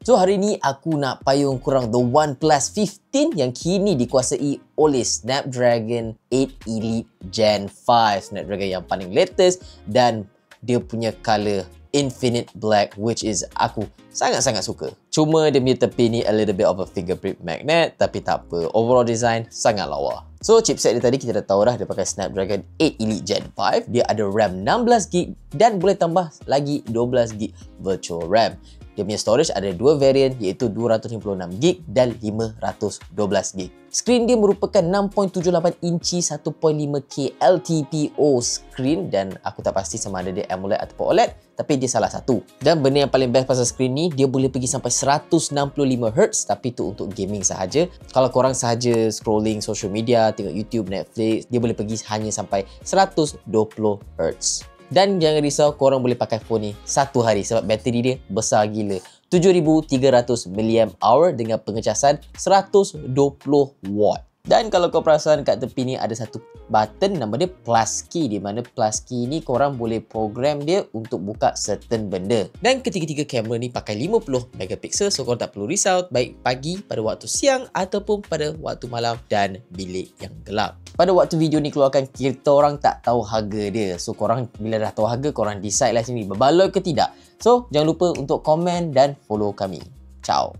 So hari ni aku nak payung korang the OnePlus 15 yang kini dikuasai oleh Snapdragon 8 Elite Gen 5. Snapdragon yang paling latest dan dia punya color Infinite Black, which is aku sangat-sangat suka. Cuma dia punya tepi ni a little bit of a fingerprint magnet, tapi tak apa. Overall design sangat lawa. So chipset dia tadi kita dah tahu dah, dia pakai Snapdragon 8 Elite Gen 5. Dia ada RAM 16GB dan boleh tambah lagi 12GB virtual RAM. Dia punya storage ada dua variant iaitu 256GB dan 512GB. Skrin dia merupakan 6.78 inci 1.5K LTPO screen dan aku tak pasti sama ada dia AMOLED ataupun OLED, tapi dia salah satu. Dan benda yang paling best pasal skrin ni, dia boleh pergi sampai 165Hz, tapi tu untuk gaming sahaja. Kalau korang sahaja scrolling social media, tengok YouTube, Netflix, dia boleh pergi hanya sampai 120Hz. Dan jangan risau, korang boleh pakai phone ni satu hari sebab bateri dia besar gila. 7300 mAh dengan pengecasan 120W. Dan kalau kau perasan kat tepi ni ada satu button nama dia plus key, di mana plus key ni korang boleh program dia untuk buka certain benda. Dan ketiga-tiga kamera ni pakai 50 megapiksel, so korang tak perlu risau baik pagi, pada waktu siang ataupun pada waktu malam dan bilik yang gelap. Pada waktu video ni keluarkan, kita orang tak tahu harga dia. So korang bila dah tahu harga, korang decide lah sini berbaloi ke tidak. So jangan lupa untuk komen dan follow kami. Ciao.